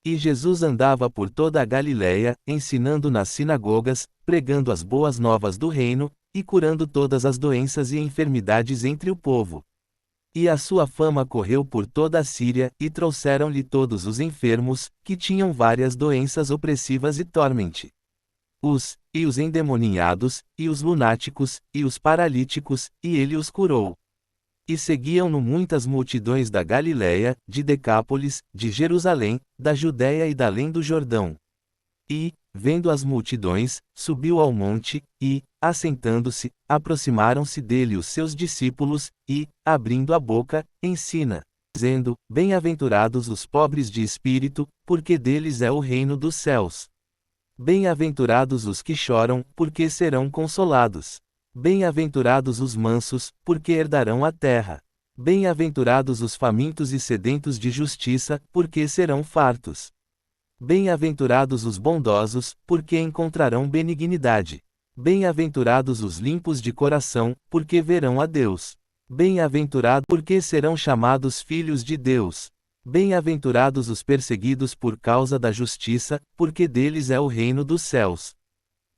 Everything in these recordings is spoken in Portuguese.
E Jesus andava por toda a Galiléia, ensinando nas sinagogas, pregando as boas novas do reino, e curando todas as doenças e enfermidades entre o povo. E a sua fama correu por toda a Síria, e trouxeram-lhe todos os enfermos, que tinham várias doenças opressivas e tormente. E os endemoninhados, e os lunáticos, e os paralíticos, e ele os curou. E seguiam-no muitas multidões da Galiléia, de Decápolis, de Jerusalém, da Judéia e da além do Jordão. E, vendo as multidões, subiu ao monte, e, assentando-se, aproximaram-se dele os seus discípulos, e, abrindo a boca, ensina, dizendo: Bem-aventurados os pobres de espírito, porque deles é o reino dos céus. Bem-aventurados os que choram, porque serão consolados. Bem-aventurados os mansos, porque herdarão a terra. Bem-aventurados os famintos e sedentos de justiça, porque serão fartos. Bem-aventurados os bondosos, porque encontrarão benignidade. Bem-aventurados os limpos de coração, porque verão a Deus. Bem-aventurados, porque serão chamados filhos de Deus. Bem-aventurados os perseguidos por causa da justiça, porque deles é o reino dos céus.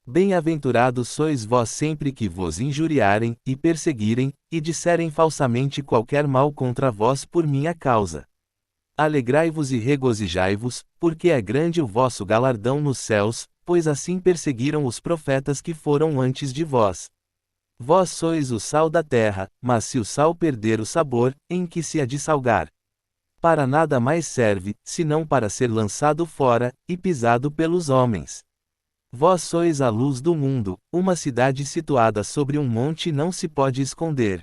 Bem-aventurados sois vós sempre que vos injuriarem, e perseguirem, e disserem falsamente qualquer mal contra vós por minha causa. Alegrai-vos e regozijai-vos, porque é grande o vosso galardão nos céus, pois assim perseguiram os profetas que foram antes de vós. Vós sois o sal da terra, mas se o sal perder o sabor, em que se há de salgar? Para nada mais serve, senão para ser lançado fora, e pisado pelos homens. Vós sois a luz do mundo, uma cidade situada sobre um monte não se pode esconder.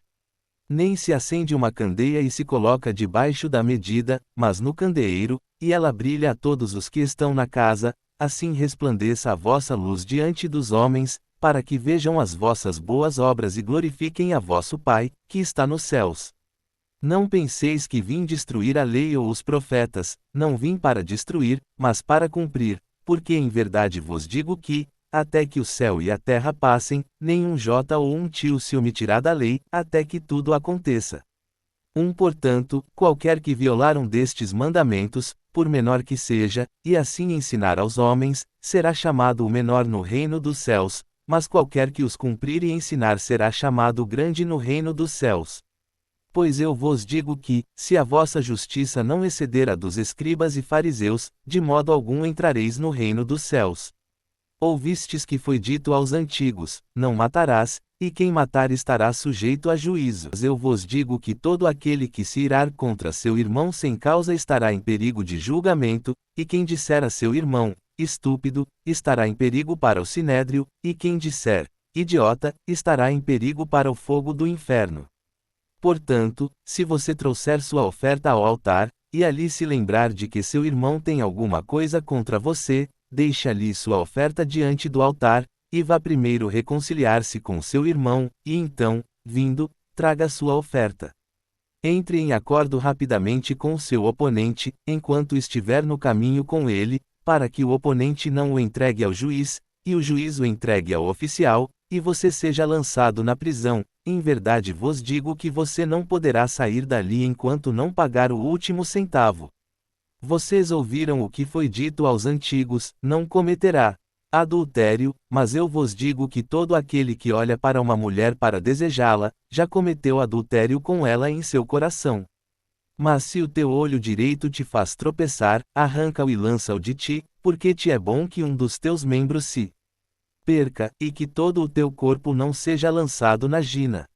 Nem se acende uma candeia e se coloca debaixo da medida, mas no candeeiro, e ela brilha a todos os que estão na casa, assim resplandeça a vossa luz diante dos homens, para que vejam as vossas boas obras e glorifiquem a vosso Pai, que está nos céus. Não penseis que vim destruir a lei ou os profetas, não vim para destruir, mas para cumprir. Porque em verdade vos digo que, até que o céu e a terra passem, nenhum jota ou um tio se omitirá da lei, até que tudo aconteça. Portanto, qualquer que violar um destes mandamentos, por menor que seja, e assim ensinar aos homens, será chamado o menor no reino dos céus, mas qualquer que os cumprir e ensinar será chamado grande no reino dos céus. Pois eu vos digo que, se a vossa justiça não exceder a dos escribas e fariseus, de modo algum entrareis no reino dos céus. Ouvistes que foi dito aos antigos: Não matarás, e quem matar estará sujeito a juízo. Mas eu vos digo que todo aquele que se irar contra seu irmão sem causa estará em perigo de julgamento, e quem disser a seu irmão, estúpido, estará em perigo para o sinédrio, e quem disser, idiota, estará em perigo para o fogo do inferno. Portanto, se você trouxer sua oferta ao altar, e ali se lembrar de que seu irmão tem alguma coisa contra você, deixe ali sua oferta diante do altar, e vá primeiro reconciliar-se com seu irmão, e então, vindo, traga sua oferta. Entre em acordo rapidamente com seu oponente, enquanto estiver no caminho com ele, para que o oponente não o entregue ao juiz, e o juiz o entregue ao oficial, e você seja lançado na prisão. Em verdade vos digo que você não poderá sair dali enquanto não pagar o último centavo. Vocês ouviram o que foi dito aos antigos: não cometerá adultério, mas eu vos digo que todo aquele que olha para uma mulher para desejá-la, já cometeu adultério com ela em seu coração. Mas se o teu olho direito te faz tropeçar, arranca-o e lança-o de ti, porque te é bom que um dos teus membros se perca, e que todo o teu corpo não seja lançado na jina.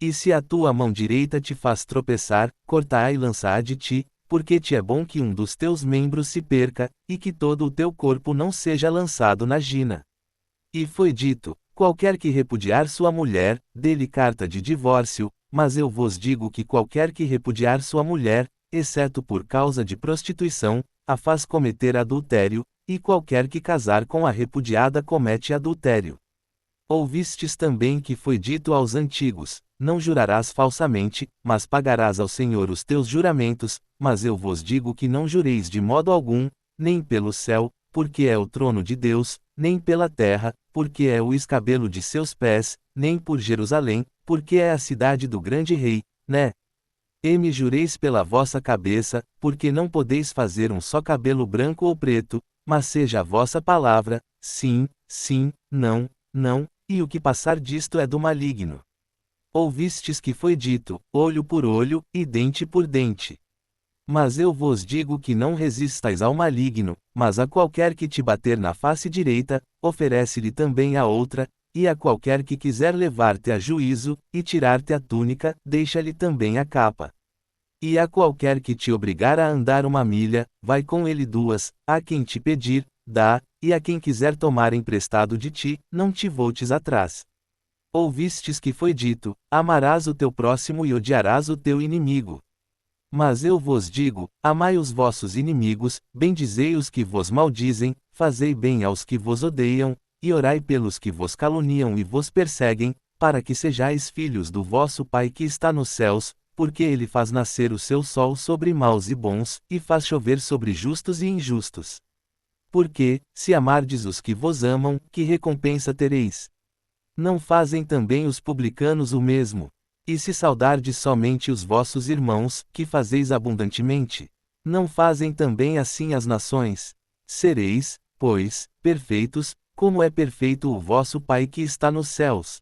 E se a tua mão direita te faz tropeçar, corta-a e lança-a de ti, porque te é bom que um dos teus membros se perca, e que todo o teu corpo não seja lançado na jina. E foi dito: qualquer que repudiar sua mulher, dê-lhe carta de divórcio, mas eu vos digo que qualquer que repudiar sua mulher, exceto por causa de prostituição, a faz cometer adultério, e qualquer que casar com a repudiada comete adultério. Ouvistes também que foi dito aos antigos: não jurarás falsamente, mas pagarás ao Senhor os teus juramentos, mas eu vos digo que não jureis de modo algum, nem pelo céu, porque é o trono de Deus, nem pela terra, porque é o escabelo de seus pés, nem por Jerusalém, porque é a cidade do grande rei, né? E me jureis pela vossa cabeça, porque não podeis fazer um só cabelo branco ou preto, mas seja a vossa palavra, sim, sim, não, não, e o que passar disto é do maligno. Ouvistes que foi dito, olho por olho, e dente por dente. Mas eu vos digo que não resistais ao maligno, mas a qualquer que te bater na face direita, oferece-lhe também a outra, e a qualquer que quiser levar-te a juízo, e tirar-te a túnica, deixa-lhe também a capa. E a qualquer que te obrigar a andar 1 milha, vai com ele 2, a quem te pedir, dá, e a quem quiser tomar emprestado de ti, não te voltes atrás. Ouvistes que foi dito, amarás o teu próximo e odiarás o teu inimigo. Mas eu vos digo, amai os vossos inimigos, bendizei os que vos maldizem, fazei bem aos que vos odeiam, e orai pelos que vos caluniam e vos perseguem, para que sejais filhos do vosso Pai que está nos céus, porque ele faz nascer o seu sol sobre maus e bons, e faz chover sobre justos e injustos. Porque, se amardes os que vos amam, que recompensa tereis? Não fazem também os publicanos o mesmo? E se saudardes somente os vossos irmãos, que fazeis abundantemente? Não fazem também assim as nações? Sereis, pois, perfeitos, como é perfeito o vosso Pai que está nos céus.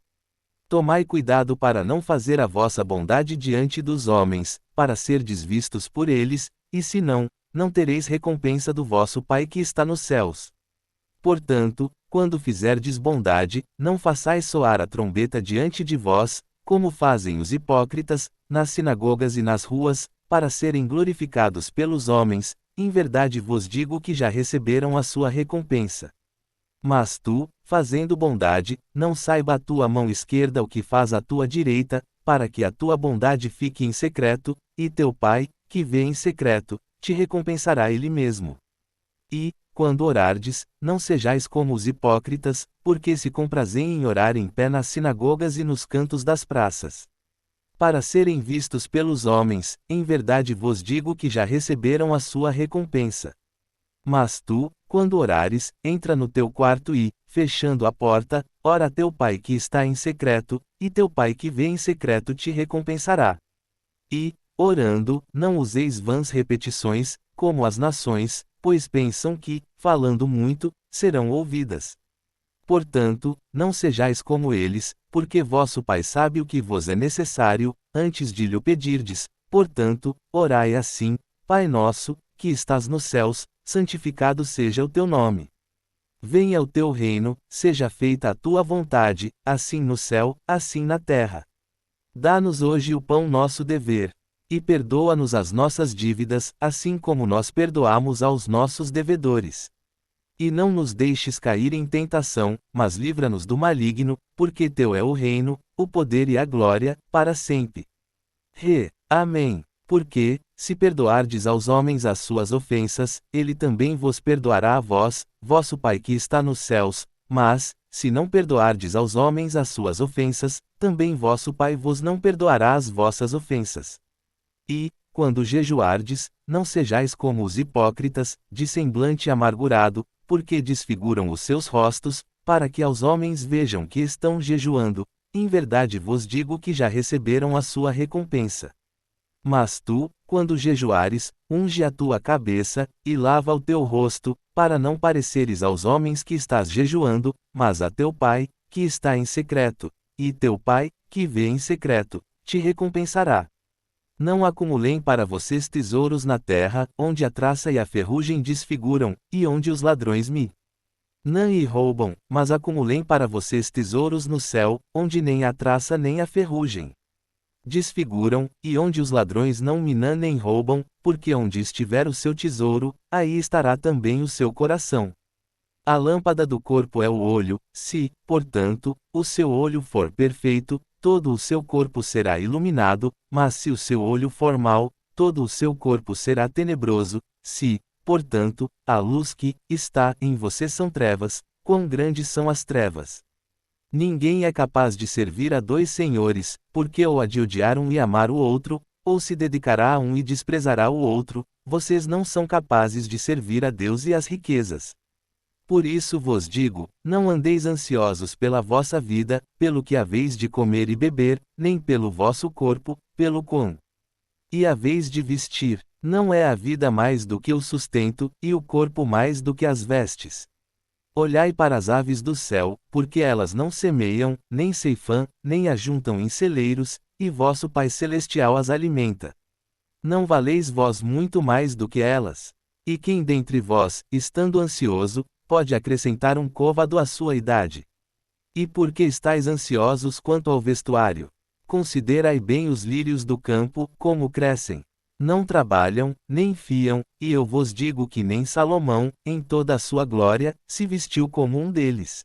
Tomai cuidado para não fazer a vossa bondade diante dos homens, para serdes vistos por eles, e se não, não tereis recompensa do vosso Pai que está nos céus. Portanto, quando fizerdes bondade, não façais soar a trombeta diante de vós, como fazem os hipócritas, nas sinagogas e nas ruas, para serem glorificados pelos homens, em verdade vos digo que já receberam a sua recompensa. Mas tu, fazendo bondade, não saiba a tua mão esquerda o que faz a tua direita, para que a tua bondade fique em secreto, e teu Pai, que vê em secreto, te recompensará ele mesmo. E, quando orardes, não sejais como os hipócritas, porque se comprazem em orar em pé nas sinagogas e nos cantos das praças, para serem vistos pelos homens. Em verdade vos digo que já receberam a sua recompensa. Mas tu, quando orares, entra no teu quarto e, fechando a porta, ora a teu Pai que está em secreto, e teu Pai que vê em secreto te recompensará. E, orando, não useis vãs repetições, como as nações, pois pensam que, falando muito, serão ouvidas. Portanto, não sejais como eles, porque vosso Pai sabe o que vos é necessário, antes de lhe pedirdes. Portanto, orai assim: Pai nosso, que estás nos céus, santificado seja o teu nome. Venha o teu reino, seja feita a tua vontade, assim no céu, assim na terra. Dá-nos hoje o pão nosso dever. E perdoa-nos as nossas dívidas, assim como nós perdoamos aos nossos devedores. E não nos deixes cair em tentação, mas livra-nos do maligno, porque teu é o reino, o poder e a glória, para sempre. Amém. Porque, se perdoardes aos homens as suas ofensas, ele também vos perdoará a vós, vosso Pai que está nos céus. Mas, se não perdoardes aos homens as suas ofensas, também vosso Pai vos não perdoará as vossas ofensas. E, quando jejuardes, não sejais como os hipócritas, de semblante amargurado, porque desfiguram os seus rostos, para que aos homens vejam que estão jejuando. Em verdade vos digo que já receberam a sua recompensa. Mas tu, quando jejuares, unge a tua cabeça, e lava o teu rosto, para não pareceres aos homens que estás jejuando, mas a teu Pai, que está em secreto, e teu Pai, que vê em secreto, te recompensará. Não acumulem para vocês tesouros na terra, onde a traça e a ferrugem desfiguram, e onde os ladrões não e roubam, mas acumulem para vocês tesouros no céu, onde nem a traça nem a ferrugem desfiguram, e onde os ladrões não minam nem roubam, porque onde estiver o seu tesouro, aí estará também o seu coração. A lâmpada do corpo é o olho. Se, portanto, o seu olho for perfeito, todo o seu corpo será iluminado, mas se o seu olho for mau, todo o seu corpo será tenebroso. Se, portanto, a luz que está em você são trevas, quão grandes são as trevas! Ninguém é capaz de servir a dois senhores, porque ou há de odiar um e amar o outro, ou se dedicará a um e desprezará o outro. Vocês não são capazes de servir a Deus e às riquezas. Por isso vos digo, não andeis ansiosos pela vossa vida, pelo que haveis de comer e beber, nem pelo vosso corpo, pelo quão E haveis de vestir. Não é a vida mais do que o sustento, e o corpo mais do que as vestes. Olhai para as aves do céu, porque elas não semeiam, nem ceifam, nem ajuntam em celeiros, e vosso Pai Celestial as alimenta. Não valeis vós muito mais do que elas? E quem dentre vós, estando ansioso, pode acrescentar um côvado à sua idade? E por que estáis ansiosos quanto ao vestuário? Considerai bem os lírios do campo, como crescem. Não trabalham, nem fiam, e eu vos digo que nem Salomão, em toda a sua glória, se vestiu como um deles.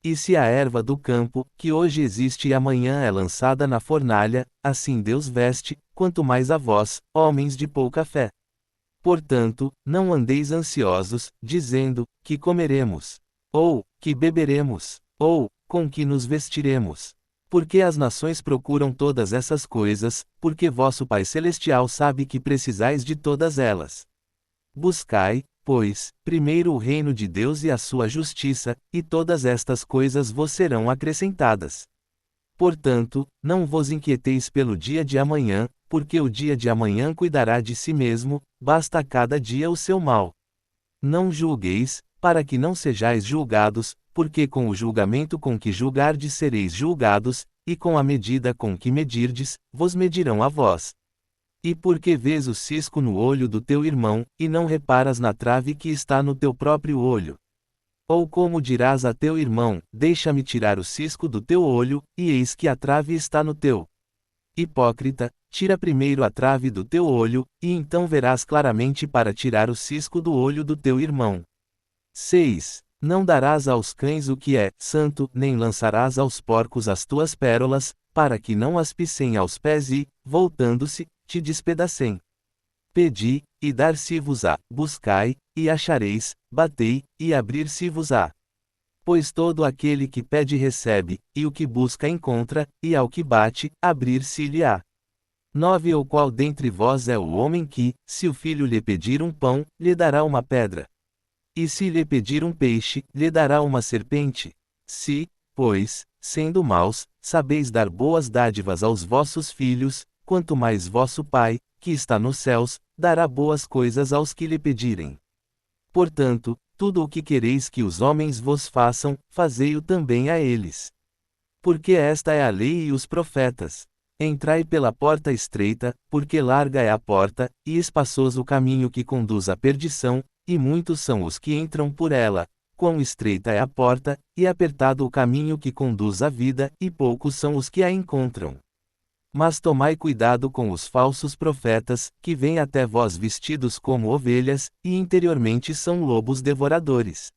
E se a erva do campo, que hoje existe e amanhã é lançada na fornalha, assim Deus veste, quanto mais a vós, homens de pouca fé. Portanto, não andeis ansiosos, dizendo, que comeremos? Ou, que beberemos? Ou, com que nos vestiremos? Porque as nações procuram todas essas coisas, porque vosso Pai Celestial sabe que precisais de todas elas. Buscai, pois, primeiro o reino de Deus e a sua justiça, e todas estas coisas vos serão acrescentadas. Portanto, não vos inquieteis pelo dia de amanhã, porque o dia de amanhã cuidará de si mesmo, basta a cada dia o seu mal. Não julgueis, para que não sejais julgados, porque com o julgamento com que julgardes sereis julgados, e com a medida com que medirdes, vos medirão a vós. E porque vês o cisco no olho do teu irmão, e não reparas na trave que está no teu próprio olho? Ou como dirás a teu irmão, deixa-me tirar o cisco do teu olho, e eis que a trave está no teu? Hipócrita, tira primeiro a trave do teu olho, e então verás claramente para tirar o cisco do olho do teu irmão. 6. Não darás aos cães o que é santo, nem lançarás aos porcos as tuas pérolas, para que não as pisem aos pés e, voltando-se, te despedacem. Pedi, e dar-se-vos-á, buscai, e achareis, batei, e abrir-se-vos-á. Pois todo aquele que pede recebe, e o que busca encontra, e ao que bate, abrir-se-lhe-á. 9. Ou qual dentre vós é o homem que, se o filho lhe pedir um pão, lhe dará uma pedra? E se lhe pedir um peixe, lhe dará uma serpente? Se, pois, sendo maus, sabeis dar boas dádivas aos vossos filhos, quanto mais vosso Pai, que está nos céus, dará boas coisas aos que lhe pedirem. Portanto, tudo o que quereis que os homens vos façam, fazei-o também a eles. Porque esta é a lei e os profetas. Entrai pela porta estreita, porque larga é a porta, e espaçoso o caminho que conduz à perdição, e muitos são os que entram por ela. Quão estreita é a porta, e apertado o caminho que conduz à vida, e poucos são os que a encontram. Mas tomai cuidado com os falsos profetas, que vêm até vós vestidos como ovelhas, e interiormente são lobos devoradores.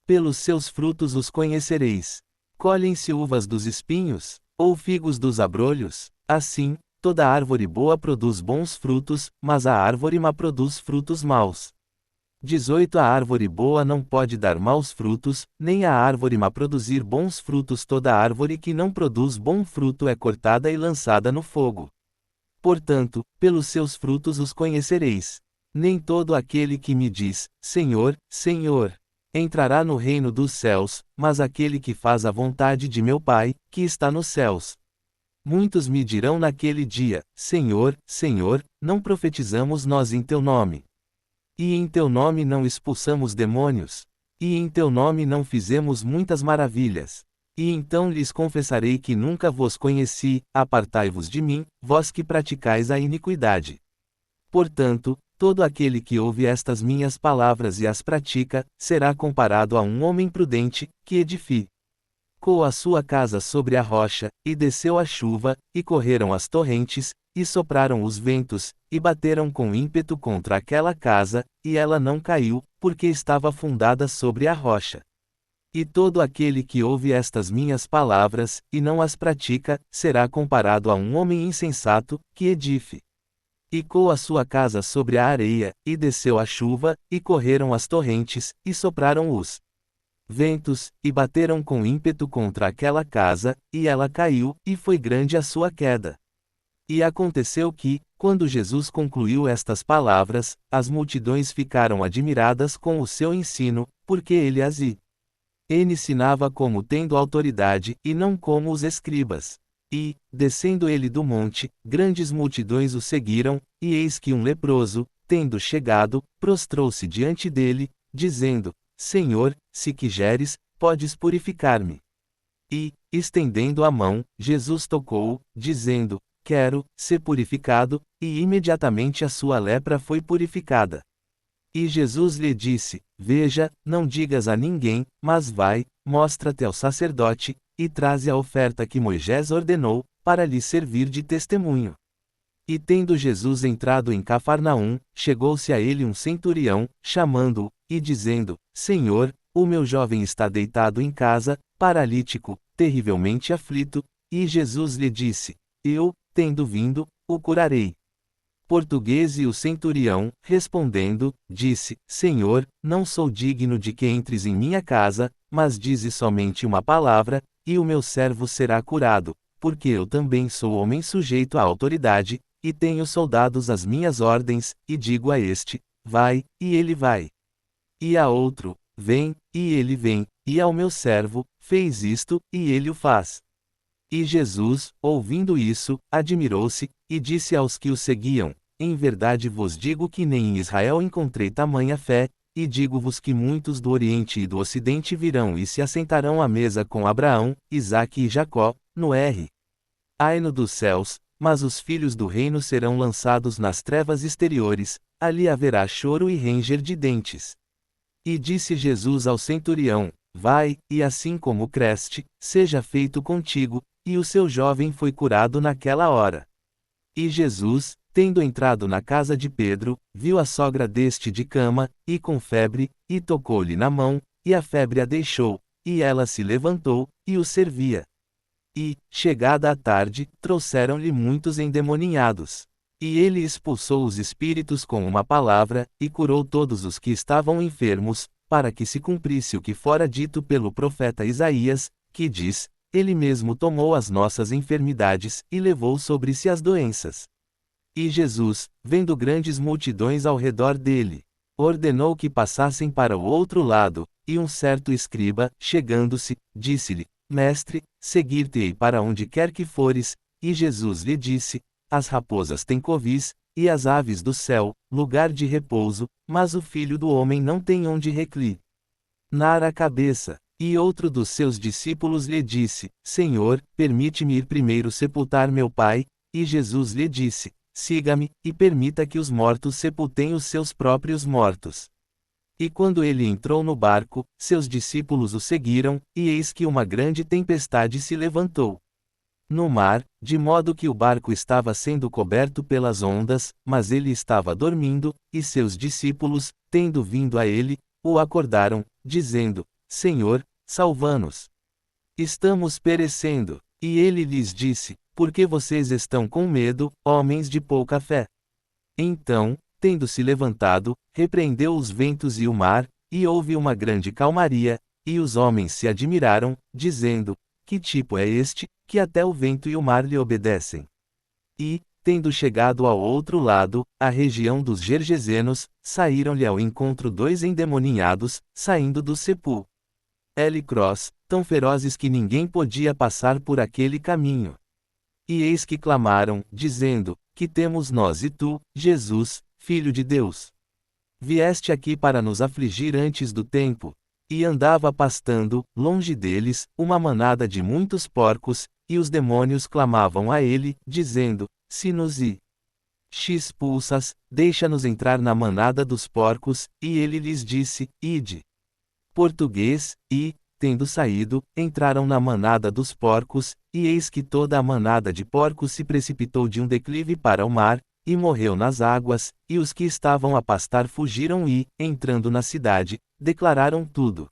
Pelos seus frutos os conhecereis. Colhem-se uvas dos espinhos, ou figos dos abrolhos? Assim, toda árvore boa produz bons frutos, mas a árvore má produz frutos maus. 18. A árvore boa não pode dar maus frutos, nem a árvore má produzir bons frutos. Toda árvore que não produz bom fruto é cortada e lançada no fogo. Portanto, pelos seus frutos os conhecereis. Nem todo aquele que me diz, Senhor, Senhor, entrará no reino dos céus, mas aquele que faz a vontade de meu Pai, que está nos céus. Muitos me dirão naquele dia, Senhor, Senhor, não profetizamos nós em teu nome? E em teu nome não expulsamos demônios? E em teu nome não fizemos muitas maravilhas? E então lhes confessarei que nunca vos conheci, apartai-vos de mim, vós que praticais a iniquidade. Portanto, todo aquele que ouve estas minhas palavras e as pratica, será comparado a um homem prudente, que edificou a sua casa sobre a rocha, e desceu a chuva, e correram as torrentes, e sopraram os ventos, e bateram com ímpeto contra aquela casa, e ela não caiu, porque estava fundada sobre a rocha. E todo aquele que ouve estas minhas palavras, e não as pratica, será comparado a um homem insensato, que edificou a sua casa sobre a areia, e desceu a chuva, e correram as torrentes, e sopraram os ventos, e bateram com ímpeto contra aquela casa, e ela caiu, e foi grande a sua queda. E aconteceu que, quando Jesus concluiu estas palavras, as multidões ficaram admiradas com o seu ensino, porque ele ensinava como tendo autoridade, e não como os escribas. E, descendo ele do monte, grandes multidões o seguiram, e eis que um leproso, tendo chegado, prostrou-se diante dele, dizendo: Senhor, se quiseres, podes purificar-me. E, estendendo a mão, Jesus tocou-o, dizendo: Quero ser purificado, e imediatamente a sua lepra foi purificada. E Jesus lhe disse: Veja, não digas a ninguém, mas vai, mostra-te ao sacerdote, e traze a oferta que Moisés ordenou, para lhe servir de testemunho. E tendo Jesus entrado em Cafarnaum, chegou-se a ele um centurião, chamando-o, e dizendo: Senhor, o meu jovem está deitado em casa, paralítico, terrivelmente aflito. E Jesus lhe disse: Eu, tendo vindo, o curarei. Português. E o centurião, respondendo, disse: Senhor, não sou digno de que entres em minha casa, mas dize somente uma palavra, e o meu servo será curado, porque eu também sou homem sujeito à autoridade, e tenho soldados às minhas ordens, e digo a este: vai, e ele vai. E a outro: vem, e ele vem, e ao meu servo: fez isto, e ele o faz. E Jesus, ouvindo isso, admirou-se, e disse aos que o seguiam: Em verdade vos digo que nem em Israel encontrei tamanha fé, e digo-vos que muitos do Oriente e do Ocidente virão e se assentarão à mesa com Abraão, Isaque e Jacó, no reino dos céus, mas os filhos do reino serão lançados nas trevas exteriores, ali haverá choro e ranger de dentes. E disse Jesus ao centurião: Vai, e assim como creste, seja feito contigo. E o seu jovem foi curado naquela hora. E Jesus, tendo entrado na casa de Pedro, viu a sogra deste de cama, e com febre, e tocou-lhe na mão, e a febre a deixou, e ela se levantou, e o servia. E, chegada a tarde, trouxeram-lhe muitos endemoninhados. E ele expulsou os espíritos com uma palavra, e curou todos os que estavam enfermos, para que se cumprisse o que fora dito pelo profeta Isaías, que diz: Ele mesmo tomou as nossas enfermidades, e levou sobre si as doenças. E Jesus, vendo grandes multidões ao redor dele, ordenou que passassem para o outro lado, e um certo escriba, chegando-se, disse-lhe: Mestre, seguir-te-ei para onde quer que fores. E Jesus lhe disse: As raposas têm covis, e as aves do céu, lugar de repouso, mas o Filho do Homem não tem onde reclinar a cabeça. E outro dos seus discípulos lhe disse: Senhor, permite-me ir primeiro sepultar meu pai. E Jesus lhe disse: Siga-me, e permita que os mortos sepultem os seus próprios mortos. E quando ele entrou no barco, seus discípulos o seguiram, e eis que uma grande tempestade se levantou no mar, de modo que o barco estava sendo coberto pelas ondas, mas ele estava dormindo, e seus discípulos, tendo vindo a ele, o acordaram, dizendo: Senhor, salva-nos. Estamos perecendo. E ele lhes disse: Por que vocês estão com medo, homens de pouca fé? Então, tendo se levantado, repreendeu os ventos e o mar, e houve uma grande calmaria, e os homens se admiraram, dizendo: Que tipo é este, que até o vento e o mar lhe obedecem? E, tendo chegado ao outro lado, a região dos Gergesenos, saíram-lhe ao encontro dois endemoninhados, saindo do sepulcro. Tão ferozes que ninguém podia passar por aquele caminho. E eis que clamaram, dizendo: Que temos nós e tu, Jesus, Filho de Deus? Vieste aqui para nos afligir antes do tempo? E andava pastando, longe deles, uma manada de muitos porcos, e os demônios clamavam a ele, dizendo: Se nos expulsas, deixa-nos entrar na manada dos porcos. E ele lhes disse: Ide. Português. E, tendo saído, entraram na manada dos porcos, e eis que toda a manada de porcos se precipitou de um declive para o mar, e morreu nas águas, e os que estavam a pastar fugiram e, entrando na cidade, declararam tudo.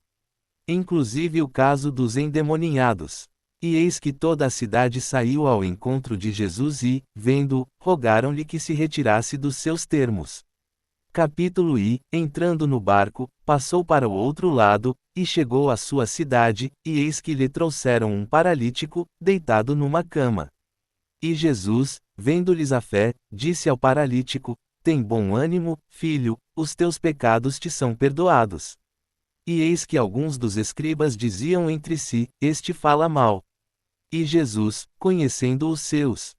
Inclusive o caso dos endemoninhados. E eis que toda a cidade saiu ao encontro de Jesus e, vendo-o, rogaram-lhe que se retirasse dos seus termos. Capítulo. E, entrando no barco, passou para o outro lado, e chegou à sua cidade, e eis que lhe trouxeram um paralítico, deitado numa cama. E Jesus, vendo-lhes a fé, disse ao paralítico: Tem bom ânimo, filho, os teus pecados te são perdoados. E eis que alguns dos escribas diziam entre si: Este fala mal. E Jesus, conhecendo os seus